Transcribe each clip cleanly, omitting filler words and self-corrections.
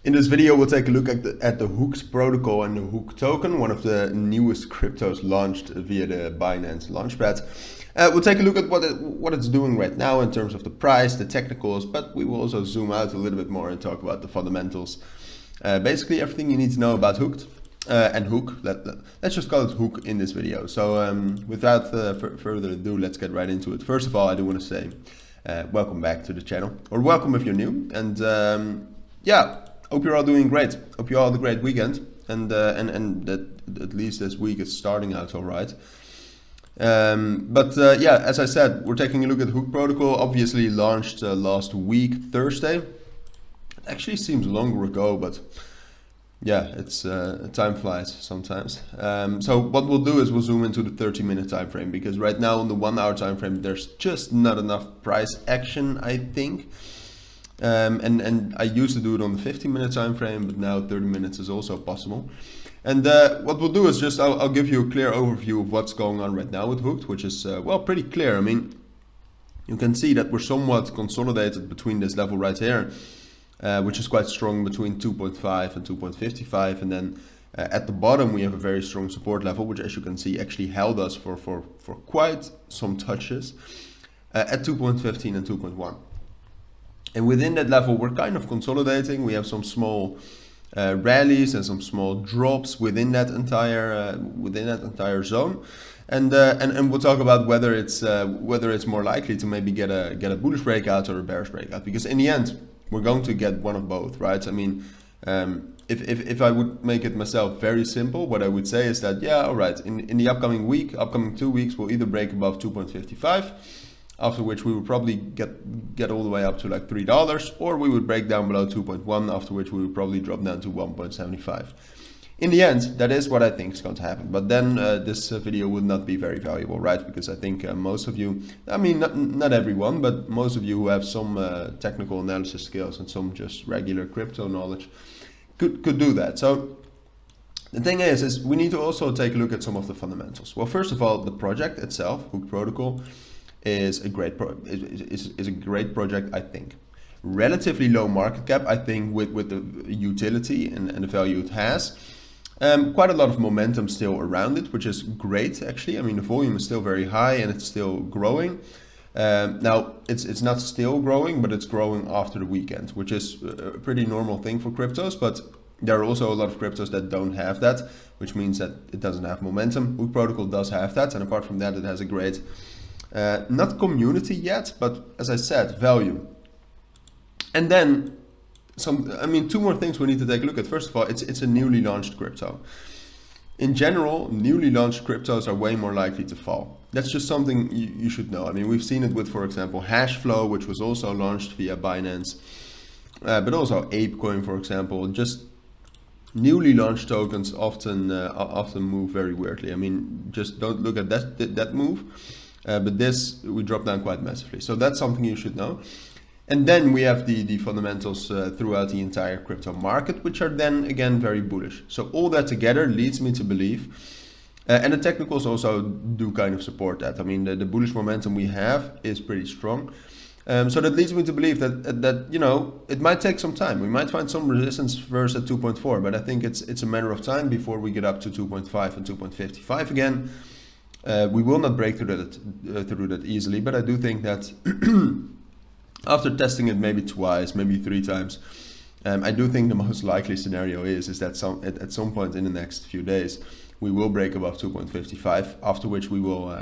In this video, we'll take a look at the HOOX protocol and the HOOX token, one of the newest cryptos launched via the Binance launchpad. We'll take a look at what it's doing right now in terms of the price, the technicals, but we will also zoom out a little bit more and talk about the fundamentals. Basically everything you need to know about HOOX and HOOX. Let's just call it HOOX in this video. So without further ado, let's get right into it. First of all, I do want to say welcome back to the channel, or welcome if you're new. And yeah, hope you're all doing great. Hope you all had a great weekend, and that at least this week is starting out all right. Yeah, as I said, we're taking a look at HOOX protocol. Obviously launched last week, Thursday. It actually seems longer ago, but yeah, it's time flies sometimes. So what we'll do is we'll zoom into the 30-minute time frame, because right now on the 1 hour time frame, there's just not enough price action, I think. And I used to do it on the 15-minute time frame, but now 30 minutes is also possible. And what we'll do is just I'll give you a clear overview of what's going on right now with HOOX, which is well, pretty clear. I mean, you can see that we're somewhat consolidated between this level right here, which is quite strong, between 2.5 and 2.55, and then at the bottom we have a very strong support level, which, as you can see, actually held us for quite some touches at 2.15 and 2.1. And within that level, we're kind of consolidating. We have some small rallies and some small drops within that entire zone, and we'll talk about whether it's more likely to maybe get a bullish breakout or a bearish breakout. Because in the end, we're going to get one of both, right? I mean, if I would make it myself very simple, what I would say is that, yeah, all right, in the upcoming 2 weeks, we'll either break above 2.55. After which we would probably get all the way up to like $3, or we would break down below 2.1, after which we would probably drop down to 1.75. In the end, that is what I think is going to happen. But then this video would not be very valuable, right? Because I think most of you, I mean, not everyone, but most of you who have some technical analysis skills and some just regular crypto knowledge could do that. So the thing is we need to also take a look at some of the fundamentals. Well, first of all, the project itself, HOOX protocol, is a great project, I think. Relatively low market cap, I think, with the utility and the value it has. Quite a lot of momentum still around it, which is great, actually. I mean, the volume is still very high and it's still growing. Now, it's not still growing, but it's growing after the weekend, which is a pretty normal thing for cryptos. But there are also a lot of cryptos that don't have that, which means that it doesn't have momentum. HOOX protocol does have that, and apart from that, it has a great not community yet, but as I said, value. And then two more things we need to take a look at. First of all, it's a newly launched crypto. In general, newly launched cryptos are way more likely to fall. That's just something you should know. I mean, we've seen it with, for example, Hashflow, which was also launched via Binance, but also ApeCoin, for example. Just newly launched tokens often move very weirdly. I mean, just don't look at that move. But this, we dropped down quite massively. So that's something you should know. And then we have the fundamentals throughout the entire crypto market, which are then again very bullish. So all that together leads me to believe, and the technicals also do kind of support that. I mean, the bullish momentum we have is pretty strong. So that leads me to believe that you know, it might take some time. We might find some resistance first at 2.4, but I think it's a matter of time before we get up to 2.5 and 2.55 again. We will not break through that easily, but I do think that after testing it maybe twice, maybe 3 times, I do think the most likely scenario is that at some point in the next few days we will break above 2.55, after which we will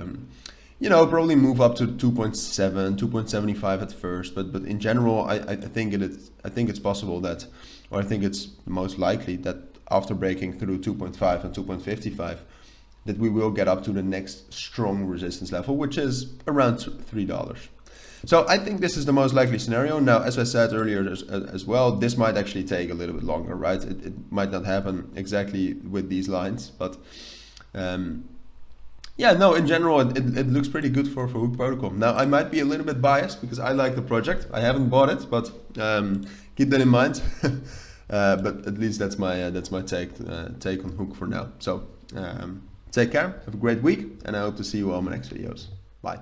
you know, probably move up to 2.7, 2.75 at first, but in general I think it's possible that, or I think it's most likely that after breaking through 2.5 and 2.55, that we will get up to the next strong resistance level, which is around $3. So I think this is the most likely scenario. Now, as I said earlier as well, this might actually take a little bit longer, right? It might not happen exactly with these lines, but yeah, no, in general, it looks pretty good for HOOX protocol. Now, I might be a little bit biased because I like the project. I haven't bought it, but keep that in mind. But at least that's my take on HOOX for now. So take care, have a great week, and I hope to see you all in my next videos. Bye.